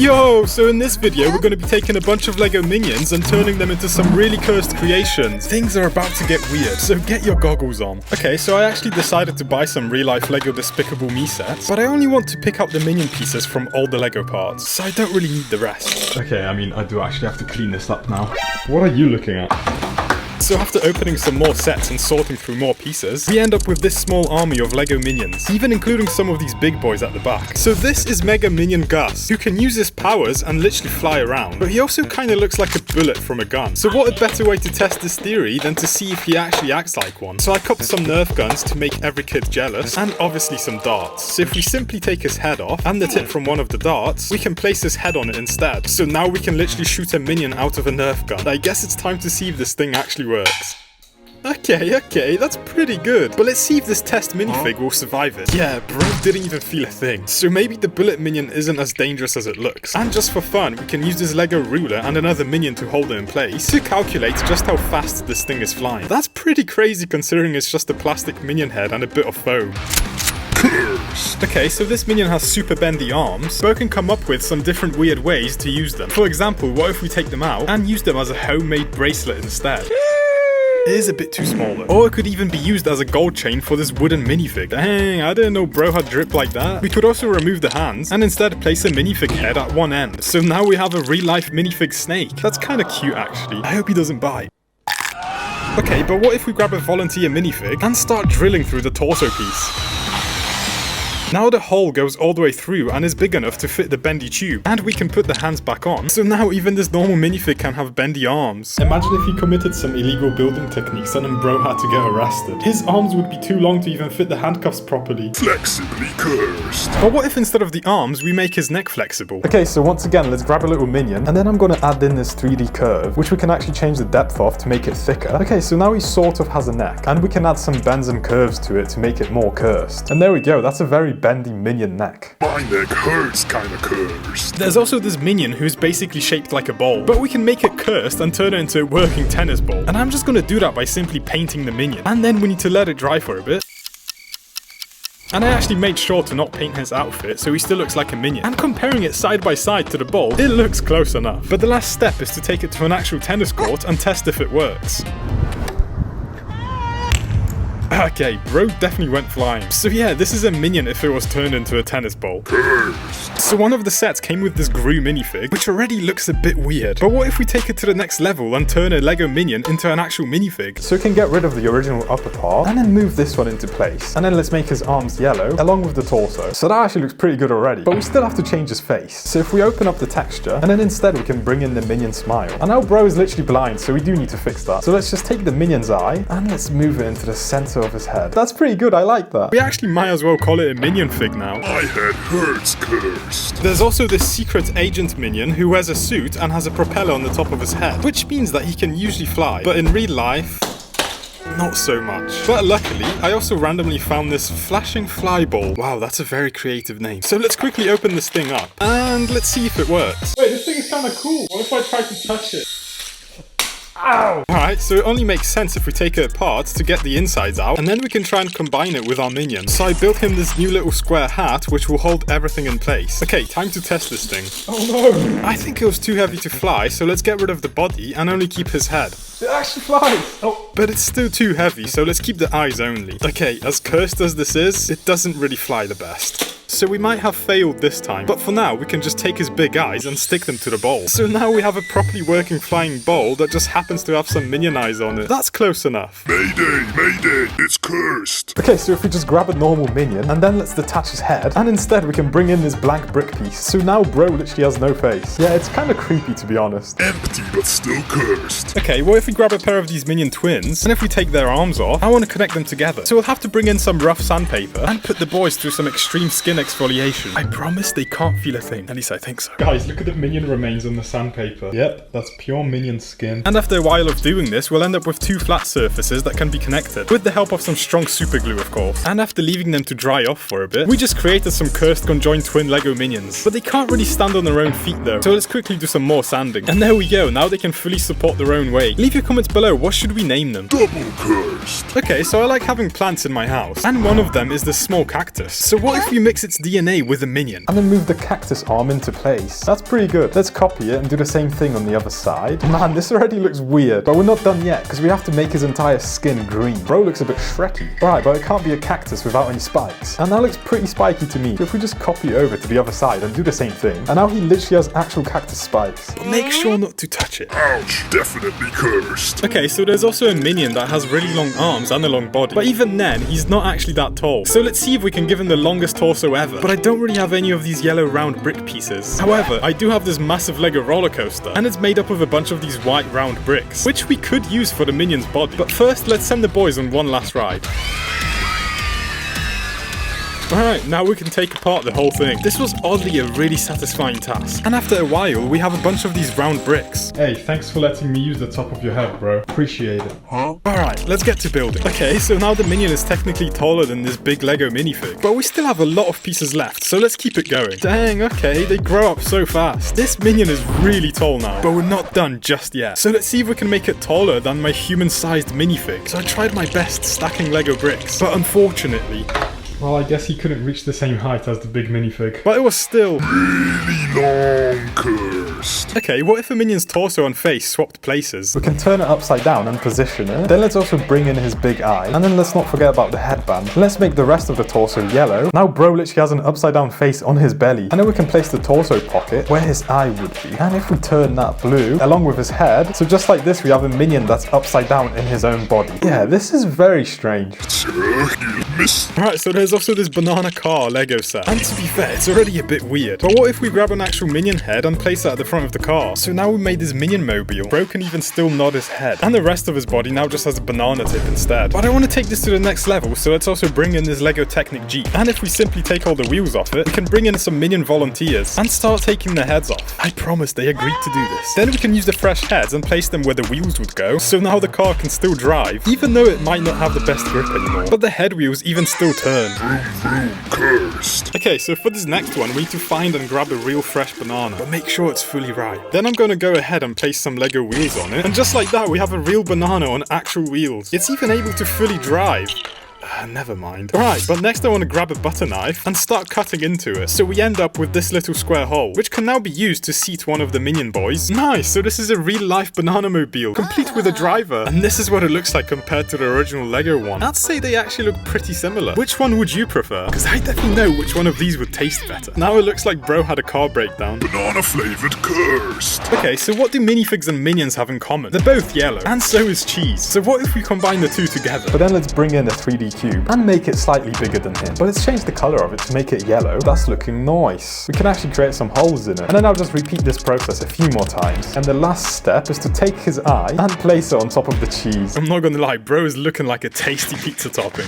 Yo, so in this video we're going to be taking a bunch of Lego minions and turning them into some really cursed creations. Things are about to get weird, so get your goggles on. Okay, so I actually decided to buy some real-life Lego Despicable Me sets, but I only want to pick up the minion pieces from all the Lego parts, so I don't really need the rest. Okay, I mean, I do actually have to clean this up now. What are you looking at? So after opening some more sets and sorting through more pieces, we end up with this small army of Lego minions, even including some of these big boys at the back. So this is Mega Minion Gus, who can use his powers and literally fly around, but he also kind of looks like a bullet from a gun. So what a better way to test this theory than to see if he actually acts like one. So I copped some Nerf guns to make every kid jealous, and obviously some darts. So if we simply take his head off, and the tip from one of the darts, we can place his head on it instead. So now we can literally shoot a minion out of a Nerf gun. I guess it's time to see if this thing actually works. Okay, that's pretty good. But let's see if this test minifig will survive it. Yeah, bro didn't even feel a thing. So maybe the bullet minion isn't as dangerous as it looks. And just for fun, we can use this Lego ruler and another minion to hold it in place to calculate just how fast this thing is flying. That's pretty crazy considering it's just a plastic minion head and a bit of foam. Okay, so this minion has super bendy arms, but we can come up with some different weird ways to use them. For example, what if we take them out and use them as a homemade bracelet instead? It is a bit too small though. Or it could even be used as a gold chain for this wooden minifig. Dang, I didn't know bro had drip like that. We could also remove the hands and instead place a minifig head at one end. So now we have a real-life minifig snake. That's kind of cute actually. I hope he doesn't bite. Okay, but what if we grab a volunteer minifig and start drilling through the torso piece? Now the hole goes all the way through and is big enough to fit the bendy tube, and we can put the hands back on, so now even this normal minifig can have bendy arms. Imagine if he committed some illegal building techniques and then bro had to get arrested. His arms would be too long to even fit the handcuffs properly. Flexibly cursed. But what if instead of the arms, we make his neck flexible? Okay, so once again, let's grab a little minion, and then I'm gonna add in this 3D curve, which we can actually change the depth of to make it thicker. Okay, so now he sort of has a neck, and we can add some bends and curves to it to make it more cursed. And there we go, that's a very bendy minion neck. My neck hurts kinda cursed. There's also this minion who's basically shaped like a ball, but we can make it cursed and turn it into a working tennis ball. And I'm just gonna do that by simply painting the minion. And then we need to let it dry for a bit. And I actually made sure to not paint his outfit, so he still looks like a minion. And comparing it side by side to the ball, it looks close enough. But the last step is to take it to an actual tennis court and test if it works. Okay, bro definitely went flying. So yeah, this is a minion if it was turned into a tennis ball. So one of the sets came with this Gru minifig, which already looks a bit weird. But what if we take it to the next level and turn a Lego minion into an actual minifig? So we can get rid of the original upper part, and then move this one into place. And then let's make his arms yellow, along with the torso. So that actually looks pretty good already. But we still have to change his face. So if we open up the texture, and then instead we can bring in the minion smile. And now bro is literally blind, so we do need to fix that. So let's just take the minion's eye, and let's move it into the center of his head. That's pretty good, I like that. We actually might as well call it a minion fig now. My head hurts cursed. There's also this secret agent minion who wears a suit and has a propeller on the top of his head, which means that he can usually fly, but in real life, not so much. But luckily, I also randomly found this flashing fly ball. Wow, that's a very creative name. So let's quickly open this thing up, and let's see if it works. Wait, this thing is kind of cool. What if I try to touch it? Ow! Alright, so it only makes sense if we take it apart to get the insides out, and then we can try and combine it with our minion. So I built him this new little square hat, which will hold everything in place. Okay, time to test this thing. Oh no! I think it was too heavy to fly, so let's get rid of the body and only keep his head. It actually flies! Oh, but it's still too heavy, so let's keep the eyes only. Okay, as cursed as this is, it doesn't really fly the best. So we might have failed this time, but for now we can just take his big eyes and stick them to the bowl. So now we have a properly working flying bowl that just happens to have some minion eyes on it. That's close enough. Mayday, mayday, it's cursed. Okay, so if we just grab a normal minion and then let's detach his head, and instead we can bring in this blank brick piece. So now bro literally has no face. Yeah, it's kind of creepy to be honest. Empty but still cursed. Okay, what if we grab a pair of these minion twins, and if we take their arms off, I want to connect them together. So we'll have to bring in some rough sandpaper and put the boys through some extreme skin exfoliation. I promise they can't feel a thing. At least I think so. Guys, look at the minion remains on the sandpaper. Yep, that's pure minion skin. And after a while of doing this, we'll end up with two flat surfaces that can be connected, with the help of some strong super glue, of course. And after leaving them to dry off for a bit, we just created some cursed conjoined twin Lego minions. But they can't really stand on their own feet though, so let's quickly do some more sanding. And there we go, now they can fully support their own weight. Leave your comments below, what should we name them? Double cursed. cursed. Okay, so I like having plants in my house, and one of them is this small cactus. So what if we mix its DNA with a minion? And then move the cactus arm into place. That's pretty good. Let's copy it and do the same thing on the other side. Man, this already looks weird, but we're not done yet, because we have to make his entire skin green. Bro looks a bit Shrekky. Alright, but it can't be a cactus without any spikes. And that looks pretty spiky to me. So if we just copy it over to the other side and do the same thing, and now he literally has actual cactus spikes. But make sure not to touch it. Ouch, definitely cursed. Okay, so there's also a minion that has really long arms and a long body. But even then, he's not actually that tall. So let's see if we can give him the longest torso ever. But I don't really have any of these yellow round brick pieces. However, I do have this massive Lego roller coaster, and it's made up of a bunch of these white round bricks, which we could use for the minion's body. But first, let's send the boys on one last ride. Alright, now we can take apart the whole thing. This was oddly a really satisfying task. And after a while, we have a bunch of these round bricks. Hey, thanks for letting me use the top of your head, bro. Appreciate it. Huh? Alright, let's get to building. Okay, so now the minion is technically taller than this big Lego minifig. But we still have a lot of pieces left, so let's keep it going. Dang, okay, they grow up so fast. This minion is really tall now, but we're not done just yet. So let's see if we can make it taller than my human-sized minifig. So I tried my best stacking Lego bricks, but unfortunately... well, I guess he couldn't reach the same height as the big minifig. But it was still... really long cursed. Okay, what if a minion's torso and face swapped places? We can turn it upside down and position it. Then let's also bring in his big eye. And then let's not forget about the headband. Let's make the rest of the torso yellow. Now bro literally has an upside down face on his belly. And then we can place the torso pocket where his eye would be. And if we turn that blue along with his head, so just like this we have a minion that's upside down in his own body. Yeah, this is very strange. You missed. Right, so there's also this banana car Lego set. And to be fair, it's already a bit weird. But what if we grab an actual minion head and place it at the front of the car? So now we made this minion mobile. Bro can even still nod his head. And the rest of his body now just has a banana tip instead. But I want to take this to the next level, so let's also bring in this Lego Technic Jeep. And if we simply take all the wheels off it, we can bring in some minion volunteers and start taking their heads off. I promise they agreed to do this. Then we can use the fresh heads and place them where the wheels would go, so now the car can still drive, even though it might not have the best grip anymore. But the head wheels even still turn. Cursed. Okay, so for this next one, we need to find and grab a real fresh banana, but make sure it's fully ripe. Then I'm going to go ahead and place some Lego wheels on it, and just like that, we have a real banana on actual wheels. It's even able to fully drive. Never mind. Alright, but next I want to grab a butter knife and start cutting into it. So we end up with this little square hole, which can now be used to seat one of the minion boys. Nice, so this is a real life banana mobile, complete with a driver. And this is what it looks like compared to the original Lego one. I'd say they actually look pretty similar. Which one would you prefer? Because I definitely know which one of these would taste better. Now it looks like bro had a car breakdown. Banana flavored cursed. Okay, so what do minifigs and minions have in common? They're both yellow, and so is cheese. So what if we combine the two together? But then let's bring in a 3D cube and make it slightly bigger than him. But let's change the color of it to make it yellow. That's looking nice. We can actually create some holes in it. And then I'll just repeat this process a few more times. And the last step is to take his eye and place it on top of the cheese. I'm not gonna lie, bro is looking like a tasty pizza topping.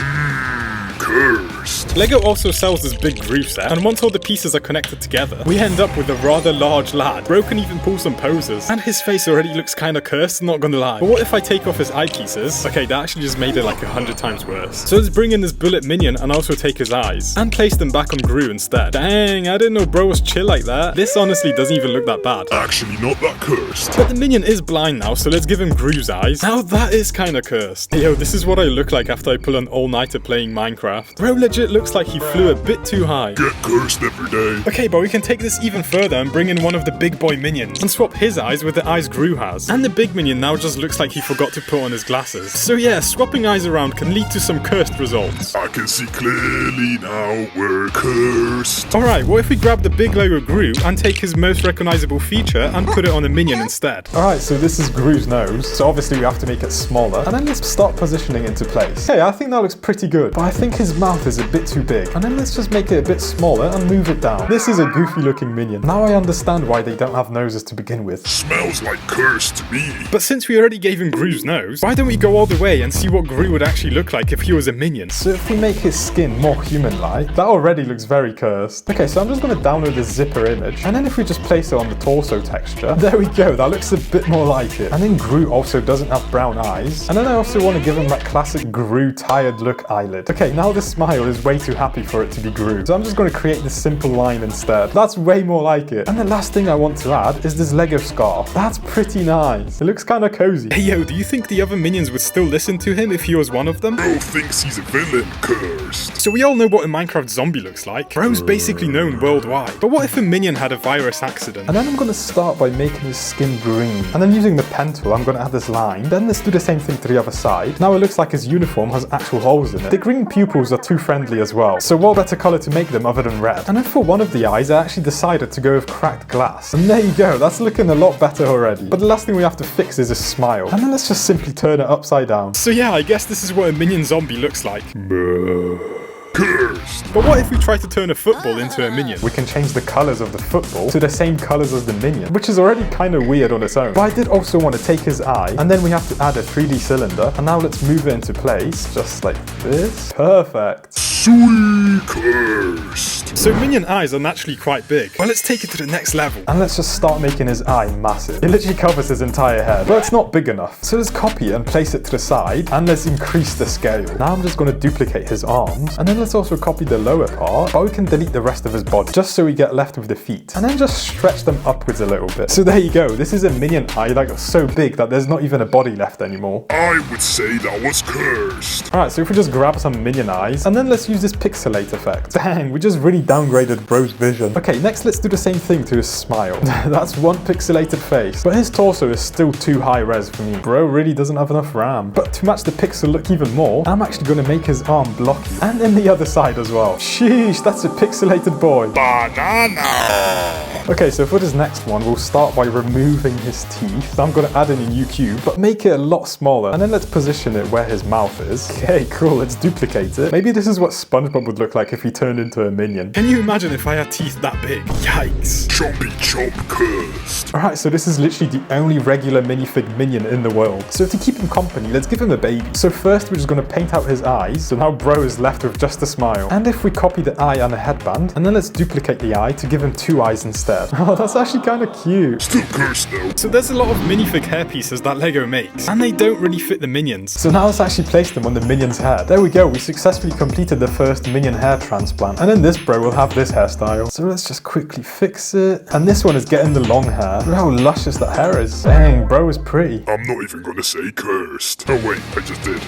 Cursed. Lego also sells this big groove set, and once all the pieces are connected together, we end up with a rather large lad. Bro can even pull some poses, and his face already looks kinda cursed, not gonna lie. But what if I take off his eyepieces? Okay, that actually just made it like 100 times worse. So let's bring in this bullet minion and also take his eyes, and place them back on Gru instead. Dang, I didn't know bro was chill like that. This honestly doesn't even look that bad. Actually not that cursed. But the minion is blind now, so let's give him Gru's eyes. Now that is kinda cursed. Hey, yo, this is what I look like after I pull an all-nighter playing Minecraft. Bro legit looks like he flew a bit too high. Get cursed every day. Okay, but we can take this even further and bring in one of the big boy minions and swap his eyes with the eyes Gru has. And the big minion now just looks like he forgot to put on his glasses. So yeah, swapping eyes around can lead to some cursed results. I can see clearly now we're cursed. Alright, what if we grab the big Lego Gru and take his most recognizable feature and put it on a minion instead? Alright, so this is Gru's nose, so obviously we have to make it smaller. And then let's start positioning into place. Hey, I think that looks pretty good, but I think his mouth is a bit too big. And then let's just make it a bit smaller and move it down. This is a goofy looking minion. Now I understand why they don't have noses to begin with. Smells like cursed to me. But since we already gave him Gru's nose, why don't we go all the way and see what Gru would actually look like if he was a minion? So if we make his skin more human-like, that already looks very cursed. Okay, so I'm just going to download this zipper image, and then if we just place it on the torso texture, there we go, that looks a bit more like it. And then Gru also doesn't have brown eyes, and then I also want to give him that classic Gru tired look eyelid. Okay, now this the smile is way too happy for it to be Gru. So I'm just going to create this simple line instead. That's way more like it. And the last thing I want to add is this Lego scarf. That's pretty nice. It looks kind of cozy. Hey yo, do you think the other minions would still listen to him if he was one of them? Bro thinks he's a villain, cursed. So we all know what a Minecraft zombie looks like. Bro's basically known worldwide. But what if a minion had a virus accident? And then I'm going to start by making his skin green. And then using the pen tool, I'm going to add this line. Then let's do the same thing to the other side. Now it looks like his uniform has actual holes in it. The green pupils are too friendly as well. So what better color to make them other than red? And then for one of the eyes, I actually decided to go with cracked glass. And there you go. That's looking a lot better already. But the last thing we have to fix is his smile. And then let's just simply turn it upside down. So yeah, I guess this is what a minion zombie looks like. Cursed. But what if we try to turn a football into a minion? We can change the colors of the football to the same colors as the minion, which is already kind of weird on its own. But I did also want to take his eye, and then we have to add a 3D cylinder. And now let's move it into place, just like this. Perfect. Sweet cursed. So minion eyes are naturally quite big. Well, let's take it to the next level. And let's just start making his eye massive. It literally covers his entire head, but it's not big enough. So let's copy it and place it to the side, and let's increase the scale. Now I'm just going to duplicate his arms, and then let's also copy the lower part, but we can delete the rest of his body, just so we get left with the feet. And then just stretch them upwards a little bit. So there you go. This is a minion eye that got so big that there's not even a body left anymore. I would say that was cursed. Alright, so if we just grab some minion eyes, and then let's use this pixelate effect. Dang, we just really downgraded Bro's vision. Okay, next let's do the same thing to his smile. That's one pixelated face, but his torso is still too high res for me. Bro really doesn't have enough RAM. But to match the pixel look even more, I'm actually going to make his arm blocky. And in the other side as well. Sheesh, that's a pixelated boy. Banana. Okay, so for this next one, we'll start by removing his teeth. I'm going to add in a new cube, but make it a lot smaller. And then let's position it where his mouth is. Okay, cool, let's duplicate it. Maybe this is what SpongeBob would look like if he turned into a minion. Can you imagine if I had teeth that big? Yikes. Chompy chomp cursed. Alright, so this is literally the only regular minifig minion in the world. So to keep him company, let's give him a baby. So first we're just going to paint out his eyes. So now Bro is left with just a smile. And if we copy the eye on a headband, and then let's duplicate the eye to give him 2 eyes instead. Oh, that's actually kind of cute. Still cursed though. So there's a lot of minifig hair pieces that Lego makes, and they don't really fit the minions. So now let's actually place them on the minion's head. There we go, we successfully completed the first minion hair transplant. And then this Bro will have this hairstyle. So let's just quickly fix it. And this one is getting the long hair. Look how luscious that hair is. Dang, Bro is pretty. I'm not even gonna say cursed. Oh wait, I just did.